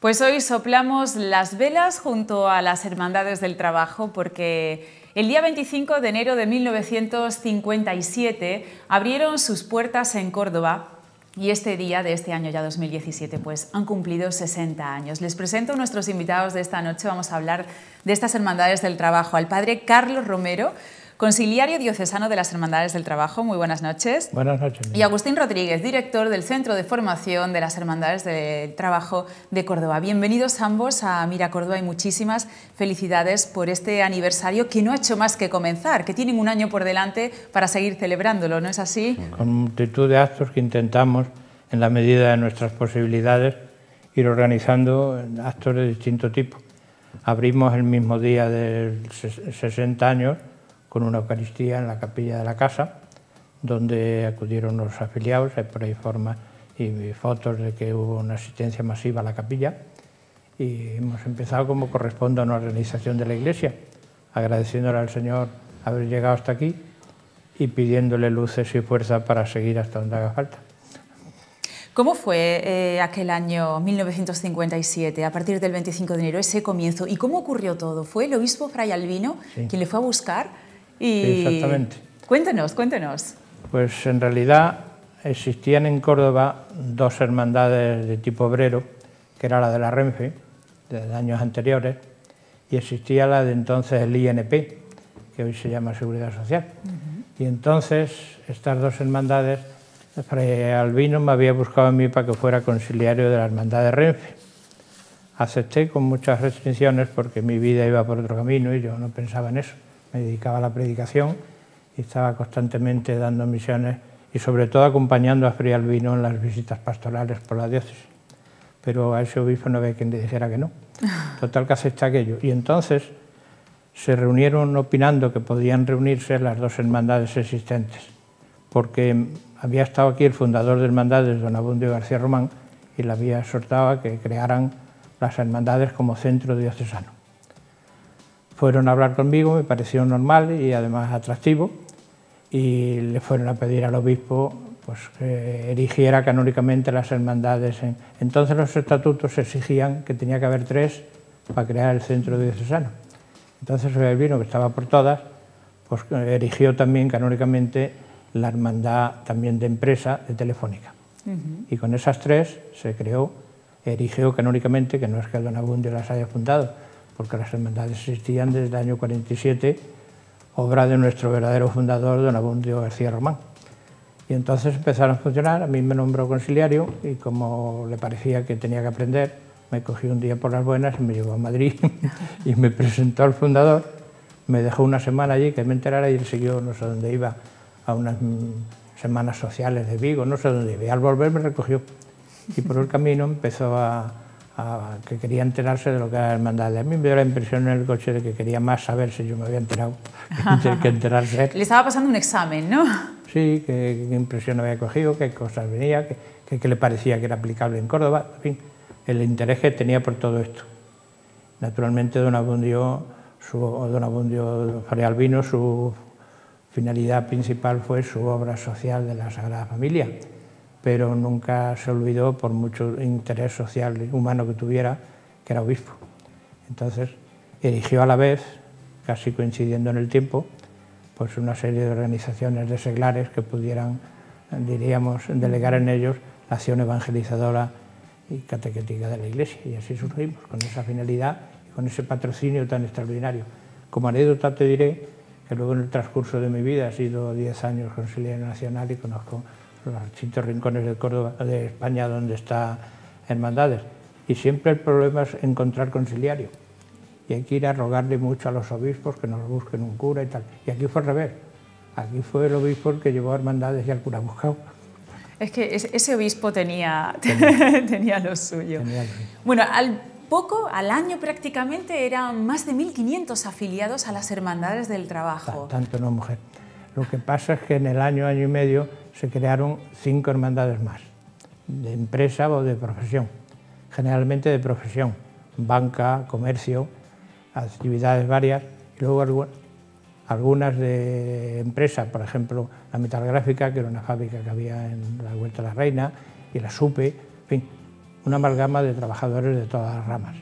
Pues hoy soplamos las velas junto a las Hermandades del Trabajo porque el día 25 de enero de 1957 abrieron sus puertas en Córdoba y este día de este año ya 2017 pues han cumplido 60 años. Les presento a nuestros invitados de esta noche. Vamos a hablar de estas Hermandades del Trabajo. Al padre Carlos Romero, conciliario diocesano de las Hermandades del Trabajo. Muy buenas noches. Buenas noches. Y Agustín Rodríguez, director del Centro de Formación de las Hermandades del Trabajo de Córdoba. Bienvenidos ambos a Mira Córdoba y muchísimas felicidades por este aniversario que no ha hecho más que comenzar, que tienen un año por delante para seguir celebrándolo, ¿no es así? Con multitud de actos que intentamos, en la medida de nuestras posibilidades, ir organizando actos de distinto tipo. Abrimos el mismo día de 60 años con una Eucaristía en la capilla de la casa, donde acudieron los afiliados. Hay por ahí formas y fotos de que hubo una asistencia masiva a la capilla, y hemos empezado como corresponde a una organización de la Iglesia, agradeciéndole al Señor haber llegado hasta aquí y pidiéndole luces y fuerza para seguir hasta donde haga falta. ¿Cómo fue aquel año 1957, a partir del 25 de enero, ese comienzo? ¿Y cómo ocurrió todo? ¿Fue el obispo Fray Albino quien le fue a buscar? Sí, exactamente. Cuéntenos. Pues en realidad existían en Córdoba dos hermandades de tipo obrero, que era la de la Renfe, de años anteriores, y existía la de entonces el INP, que hoy se llama Seguridad Social. Y entonces estas dos hermandades, Fray Albino me había buscado a mí para que fuera conciliario de la hermandad de Renfe. Acepté con muchas restricciones porque mi vida iba por otro camino y yo no pensaba en eso. Me dedicaba a la predicación y estaba constantemente dando misiones y sobre todo acompañando a Fray Albino en las visitas pastorales por la diócesis. Pero a ese obispo no había quien le dijera que no. Total que acepté aquello. Y entonces se reunieron opinando que podían reunirse las dos hermandades existentes, porque había estado aquí el fundador de hermandades, don Abundio García Román, y le había exhortado a que crearan las hermandades como centro diocesano. Fueron a hablar conmigo, me pareció normal y además atractivo, y le fueron a pedir al obispo pues, que erigiera canónicamente las hermandades. Entonces los estatutos exigían que tenía que haber 3 para crear el centro diocesano. Entonces el vino, que estaba por todas, pues erigió también canónicamente la hermandad también de empresa de Telefónica. Y con esas 3 se creó, erigió canónicamente, que no es que don Abundio las haya fundado, porque las hermandades existían desde el año 47, obra de nuestro verdadero fundador, don Abundio García Román. Y entonces empezaron a funcionar, a mí me nombró conciliario y como le parecía que tenía que aprender, me cogió un día por las buenas y me llevó a Madrid y me presentó al fundador, me dejó una semana allí que me enterara y él siguió, no sé dónde iba, a unas semanas sociales de Vigo, no sé dónde iba, y al volver me recogió. Y por el camino empezó a que quería enterarse de lo que era la hermandad. A mí me dio la impresión en el coche de que quería más saber si yo me había enterado que enterarse. Le estaba pasando un examen, ¿no? Sí, qué impresión había cogido, qué cosas venía, qué le parecía que era aplicable en Córdoba, en fin, el interés que tenía por todo esto. Naturalmente, don Abundio Fray Albino, su finalidad principal fue su obra social de la Sagrada Familia, pero nunca se olvidó, por mucho interés social y humano que tuviera, que era obispo. Entonces erigió a la vez, casi coincidiendo en el tiempo, pues una serie de organizaciones de seglares que pudieran, diríamos, delegar en ellos la acción evangelizadora y catequética de la Iglesia. Y así surgimos, con esa finalidad y con ese patrocinio tan extraordinario. Como anécdota te diré que luego en el transcurso de mi vida he sido 10 años conciliario nacional y conozco los distintos rincones de Córdoba, de España, donde está hermandades. Y siempre el problema es encontrar conciliario. Y hay que ir a rogarle mucho a los obispos que nos busquen un cura y tal. Y aquí fue al revés. Aquí fue el obispo el que llevó a hermandades y al cura buscado. Es que ese obispo tenía lo suyo. Bueno, al año prácticamente eran más de 1.500 afiliados a las Hermandades del Trabajo. Tanto no, mujer. Lo que pasa es que en el año y medio se crearon 5 hermandades más, de empresa o de profesión, generalmente de profesión, banca, comercio, actividades varias, y luego algunas de empresas, por ejemplo, la Metalgráfica, que era una fábrica que había en la Huerta de la Reina, y la SUPE, en fin, una amalgama de trabajadores de todas las ramas.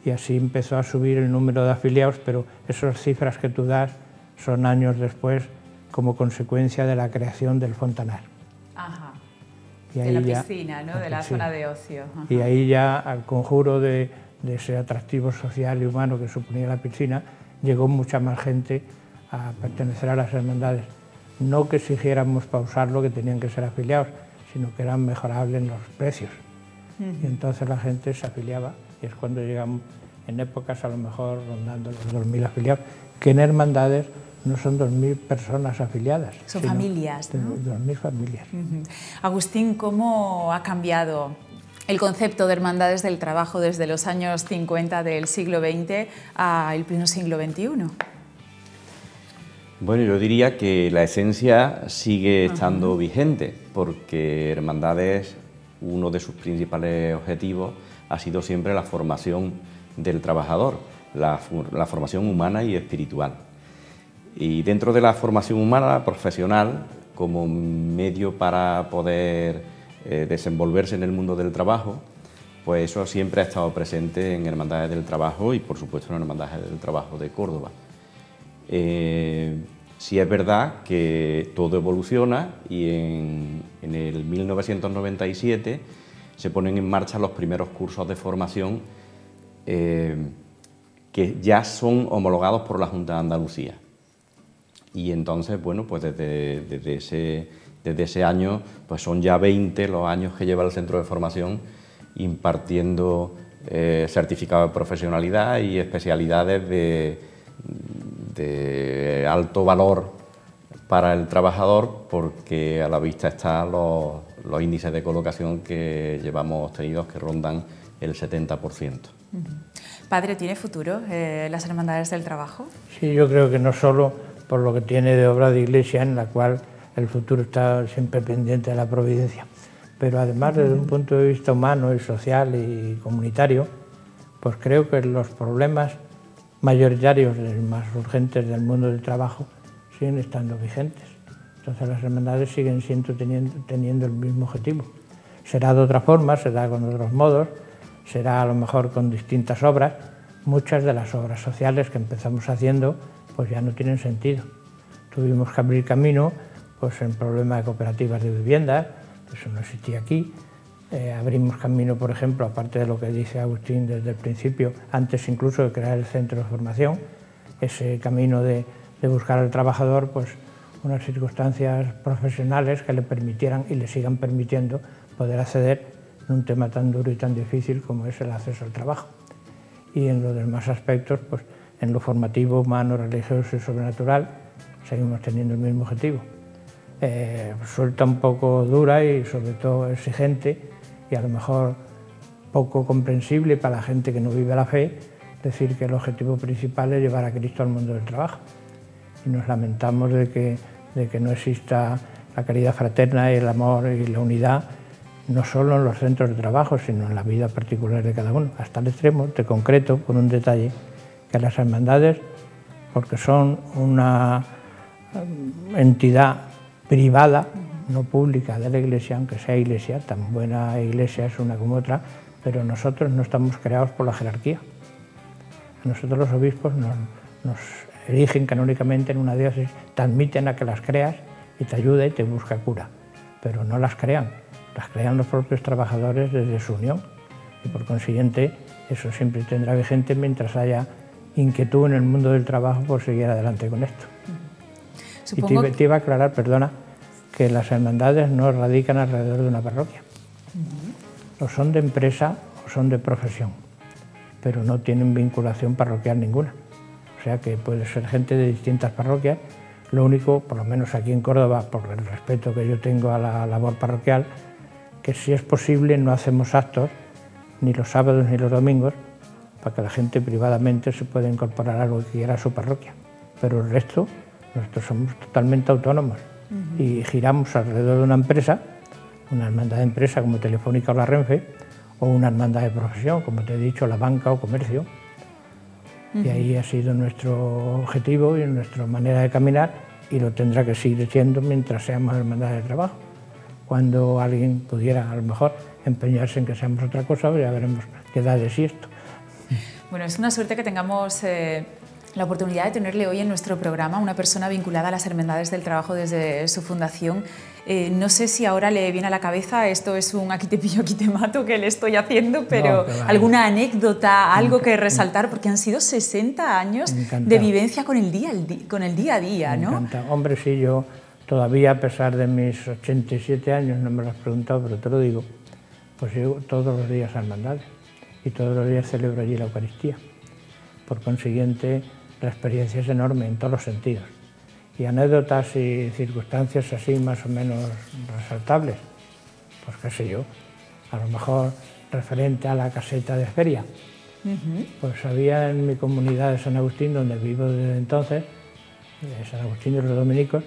Y así empezó a subir el número de afiliados, pero esas cifras que tú das son años después como consecuencia de la creación del Fontanar. Ajá. Y de la piscina, ¿no? De la zona de ocio. Ajá. Y ahí ya, al conjuro de ese atractivo social y humano que suponía la piscina, llegó mucha más gente a pertenecer a las hermandades. No que exigiéramos pausarlo, que tenían que ser afiliados, sino que eran mejorables los precios. Y entonces la gente se afiliaba, y es cuando llegamos en épocas a lo mejor rondando los 2.000 afiliados, que en hermandades no son 2.000 personas afiliadas. Son familias, ¿no? 2.000 familias. Agustín, ¿cómo ha cambiado el concepto de hermandades del trabajo desde los años 50 del siglo XX al pleno siglo XXI? Bueno, yo diría que la esencia sigue estando vigente, porque hermandades, uno de sus principales objetivos ha sido siempre la formación del trabajador, la formación humana y espiritual. Y dentro de la formación humana, profesional, como medio para poder desenvolverse en el mundo del trabajo, pues eso siempre ha estado presente en Hermandades del Trabajo y, por supuesto, en Hermandades del Trabajo de Córdoba. Sí es verdad que todo evoluciona y en el 1997 se ponen en marcha los primeros cursos de formación que ya son homologados por la Junta de Andalucía. Y entonces, bueno, pues desde ese año, pues son ya 20 los años que lleva el centro de formación impartiendo certificados de profesionalidad y especialidades de alto valor para el trabajador, porque a la vista están los índices de colocación que llevamos obtenidos, que rondan el 70%. Padre, ¿tiene futuro las hermandades del trabajo? Sí, yo creo que no solo por lo que tiene de obra de iglesia, en la cual el futuro está siempre pendiente de la providencia, pero además desde un punto de vista humano y social y comunitario, pues creo que los problemas mayoritarios, más urgentes del mundo del trabajo, siguen estando vigentes. Entonces las hermandades siguen teniendo el mismo objetivo. Será de otra forma, será con otros modos, será a lo mejor con distintas obras. Muchas de las obras sociales que empezamos haciendo pues ya no tienen sentido. Tuvimos que abrir camino pues en problemas de cooperativas de viviendas, eso no existía aquí. Abrimos camino, por ejemplo, aparte de lo que dice Agustín desde el principio, antes incluso de crear el centro de formación, ese camino de buscar al trabajador pues unas circunstancias profesionales que le permitieran y le sigan permitiendo poder acceder en un tema tan duro y tan difícil como es el acceso al trabajo. Y en los demás aspectos, pues en lo formativo, humano, religioso y sobrenatural, seguimos teniendo el mismo objetivo. Suelta un poco dura y sobre todo exigente y a lo mejor poco comprensible para la gente que no vive la fe, decir que el objetivo principal es llevar a Cristo al mundo del trabajo. Y nos lamentamos de que no exista la caridad fraterna y el amor y la unidad, no solo en los centros de trabajo, sino en la vida particular de cada uno, hasta el extremo, te concreto por un detalle, que las hermandades, porque son una entidad privada, no pública de la Iglesia, aunque sea Iglesia, tan buena Iglesia es una como otra, pero nosotros no estamos creados por la jerarquía. A nosotros los obispos nos erigen canónicamente en una diócesis, te admiten a que las creas y te ayuda y te busca cura, pero no las crean los propios trabajadores desde su unión y por consiguiente eso siempre tendrá vigente mientras haya inquietud en el mundo del trabajo por seguir adelante con esto. Supongo... Y te iba a aclarar, perdona, que las hermandades no radican alrededor de una parroquia. O son de empresa o son de profesión, pero no tienen vinculación parroquial ninguna. O sea que puede ser gente de distintas parroquias. Lo único, por lo menos aquí en Córdoba, por el respeto que yo tengo a la labor parroquial, que si es posible no hacemos actos, ni los sábados ni los domingos, para que la gente privadamente se pueda incorporar a lo que quiera a su parroquia. Pero el resto, nosotros somos totalmente autónomos y giramos alrededor de una empresa, una hermandad de empresa como Telefónica o la Renfe, o una hermandad de profesión, como te he dicho, la banca o comercio, Y ahí ha sido nuestro objetivo y nuestra manera de caminar, y lo tendrá que seguir siendo mientras seamos hermandades del trabajo. Cuando alguien pudiera, a lo mejor, empeñarse en que seamos otra cosa, pues ya veremos qué da de sí esto. Bueno, es una suerte que tengamos la oportunidad de tenerle hoy en nuestro programa una persona vinculada a las Hermandades del Trabajo desde su fundación. No sé si ahora le viene a la cabeza, esto es un aquí te pillo, aquí te mato que le estoy haciendo, pero no, alguna anécdota, algo que resaltar, porque han sido 60 años de vivencia con el día a día, ¿no? Me encanta. Hombre, sí, yo todavía, a pesar de mis 87 años, no me lo has preguntado, pero te lo digo, pues yo todos los días a hermandades y todos los días celebro allí la Eucaristía. Por consiguiente, la experiencia es enorme en todos los sentidos. Y anécdotas y circunstancias así más o menos resaltables, pues qué sé yo, a lo mejor referente a la caseta de feria. Pues había en mi comunidad de San Agustín, donde vivo desde entonces, de San Agustín y los dominicos,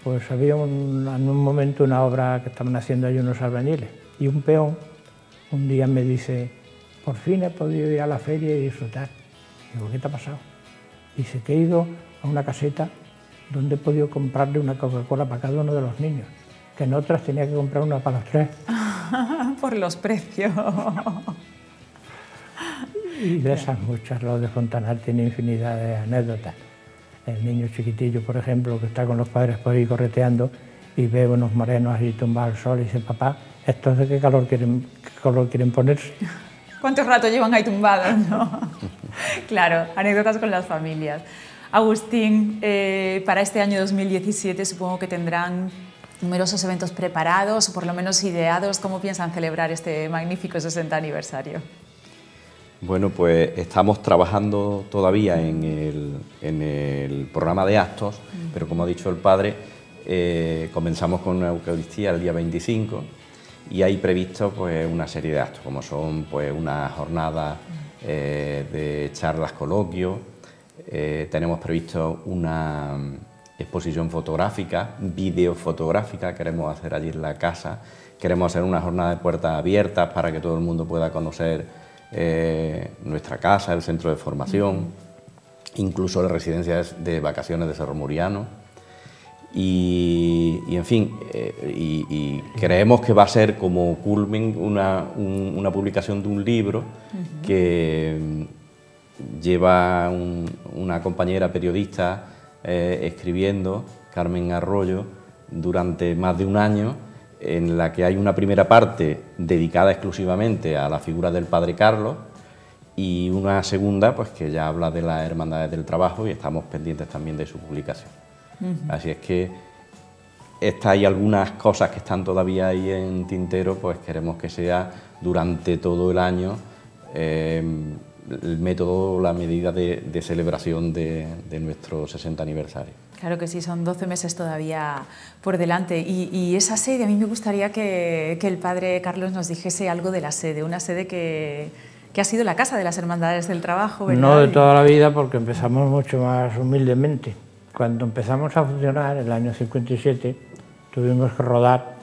pues había en un momento una obra que estaban haciendo ahí unos albañiles, y un peón un día me dice: por fin he podido ir a la feria y disfrutar. Y digo: ¿qué te ha pasado? Dice que he ido a una caseta donde he podido comprarle una Coca-Cola para cada uno de los niños, que en otras tenía que comprar una para los tres. Por los precios. Y de esas muchas, lo de Fontanar tiene infinidad de anécdotas. El niño chiquitillo, por ejemplo, que está con los padres por ahí correteando y ve unos morenos ahí tumbados al sol y dice: papá, ¿estos de qué color quieren ponerse? ¿Cuánto rato llevan ahí tumbados, no? Claro, anécdotas con las familias. Agustín, para este año 2017 supongo que tendrán numerosos eventos preparados o por lo menos ideados. ¿Cómo piensan celebrar este magnífico 60 aniversario? Bueno, pues estamos trabajando todavía en el programa de actos, pero como ha dicho el padre, comenzamos con una Eucaristía el día 25 y hay previsto pues una serie de actos, como son pues una jornada de charlas, coloquios. Tenemos previsto una exposición fotográfica, videofotográfica, queremos hacer allí en la casa, queremos hacer una jornada de puertas abiertas para que todo el mundo pueda conocer nuestra casa, el centro de formación, incluso las residencias de vacaciones de Cerro Muriano y en fin, y creemos que va a ser como culmen una publicación de un libro que lleva una compañera periodista escribiendo, Carmen Arroyo, durante más de un año, en la que hay una primera parte dedicada exclusivamente a la figura del Padre Carlos y una segunda pues que ya habla de las Hermandades del Trabajo y estamos pendientes también de su publicación. Así es que hay algunas cosas que están todavía ahí en tintero, pues queremos que sea durante todo el año el método, la medida de celebración de nuestro 60 aniversario. Claro que sí, son 12 meses todavía por delante. Y esa sede, a mí me gustaría que el padre Carlos nos dijese algo de la sede, una sede que ha sido la casa de las Hermandades del Trabajo, ¿verdad? No de toda la vida, porque empezamos mucho más humildemente. Cuando empezamos a funcionar, en el año 57, tuvimos que rodar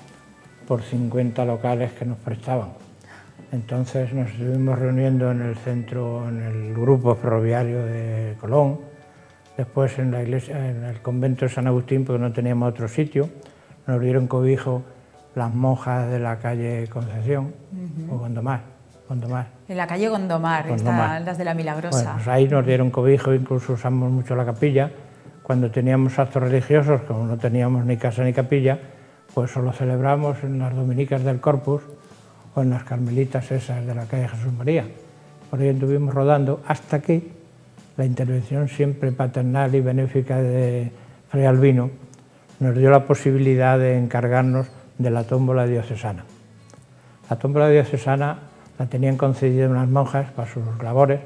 por 50 locales que nos prestaban. Entonces nos estuvimos reuniendo en el centro, en el grupo ferroviario de Colón, después en la iglesia, en el convento de San Agustín, porque no teníamos otro sitio. Nos dieron cobijo las monjas de la calle Concepción, o Gondomar. En la calle Gondomar, están las de la Milagrosa. Bueno, pues ahí nos dieron cobijo, incluso usamos mucho la capilla. Cuando teníamos actos religiosos, como no teníamos ni casa ni capilla, pues solo celebramos en las dominicas del Corpus o en las carmelitas esas de la calle Jesús María. Por ahí estuvimos rodando hasta que la intervención siempre paternal y benéfica de Fray Albino nos dio la posibilidad de encargarnos de la tómbola diocesana. La tómbola diocesana la tenían concedida unas monjas para sus labores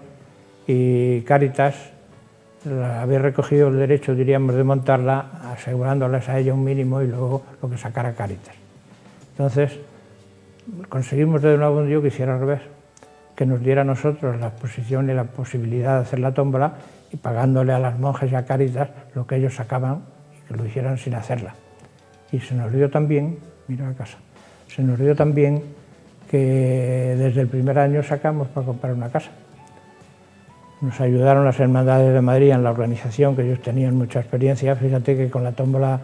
y Cáritas había recogido el derecho, diríamos, de montarla, asegurándoles a ella un mínimo y luego lo que sacara Cáritas. Entonces, conseguimos de nuevo un día que hiciera al revés, que nos diera a nosotros la posición y la posibilidad de hacer la tómbola y pagándole a las monjas y a Cáritas lo que ellos sacaban y que lo hicieran sin hacerla. Y se nos dio también, mira la casa, se nos dio también que desde el primer año sacamos para comprar una casa. Nos ayudaron las Hermandades de Madrid en la organización, que ellos tenían mucha experiencia. Fíjate que con la tómbola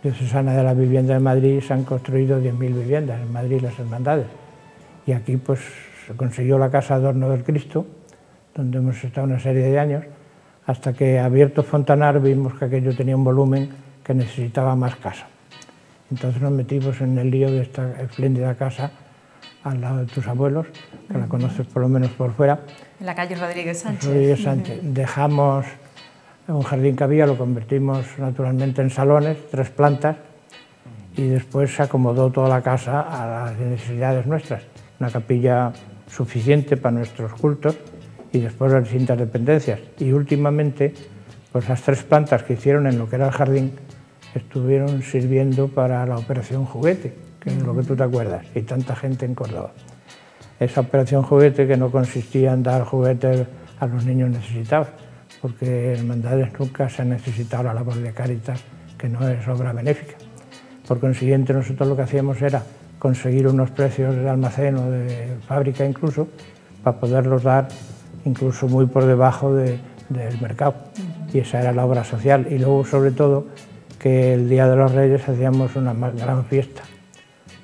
diocesana de la vivienda de Madrid se han construido 10.000 viviendas en Madrid las Hermandades. Y aquí pues se consiguió la Casa Adorno del Cristo, donde hemos estado una serie de años, hasta que abierto Fontanar vimos que aquello tenía un volumen que necesitaba más casa. Entonces nos metimos en el lío de esta espléndida casa al lado de tus abuelos, que la conoces por lo menos por fuera. En la calle Rodríguez Sánchez. Rodríguez Sánchez. Dejamos un jardín que había, lo convertimos naturalmente en salones, 3 plantas, y después se acomodó toda la casa a las necesidades nuestras. Una capilla suficiente para nuestros cultos y después las distintas dependencias. Y últimamente, pues las 3 plantas que hicieron en lo que era el jardín estuvieron sirviendo para la Operación Juguete, que es lo que tú te acuerdas, y tanta gente en Córdoba. Esa Operación Juguete que no consistía en dar juguetes a los niños necesitados, porque Hermandades nunca se ha necesitado la labor de Cáritas, que no es obra benéfica. Por consiguiente, nosotros lo que hacíamos era conseguir unos precios de almacén o de fábrica incluso, para poderlos dar incluso muy por debajo del mercado. Y esa era la obra social. Y luego, sobre todo, que el Día de los Reyes hacíamos una gran fiesta.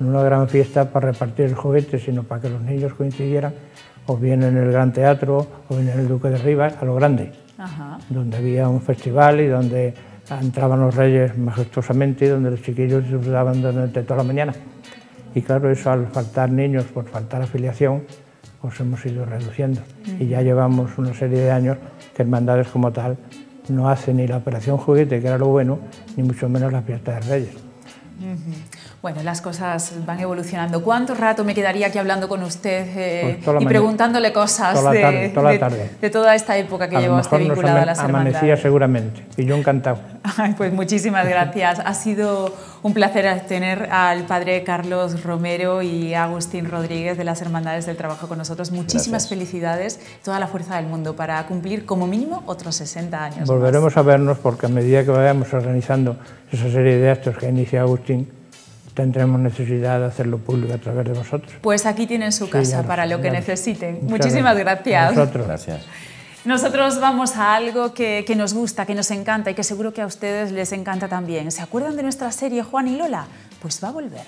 No una gran fiesta para repartir el juguete, sino para que los niños coincidieran, o bien en el Gran Teatro, o bien en el Duque de Rivas, a lo grande. Ajá. Donde había un festival y donde entraban los reyes majestuosamente y donde los chiquillos disfrutaban durante toda la mañana. Y claro, eso al faltar niños, por faltar afiliación, pues hemos ido reduciendo. Y ya llevamos una serie de años que Hermandades como tal no hace ni la Operación Juguete, que era lo bueno, ni mucho menos la fiesta de Reyes. Bueno, las cosas van evolucionando. ¿Cuánto rato me quedaría aquí hablando con usted pues preguntándole cosas de toda esta época que lleva usted vinculada a las Hermandades? Amanecía seguramente, y yo encantado. Ay, pues muchísimas gracias. Ha sido un placer tener al padre Carlos Romero y a Agustín Rodríguez de las Hermandades del Trabajo con nosotros. Muchísimas felicidades, toda la fuerza del mundo para cumplir como mínimo otros 60 años. Volveremos a vernos porque a medida que vayamos organizando esa serie de actos que inicia Agustín, tendremos necesidad de hacerlo público a través de vosotros. Pues aquí tienen su casa para lo que necesiten. Muchísimas gracias. Gracias. Nosotros vamos a algo que nos gusta, que nos encanta y que seguro que a ustedes les encanta también. ¿Se acuerdan de nuestra serie Juan y Lola? Pues va a volver.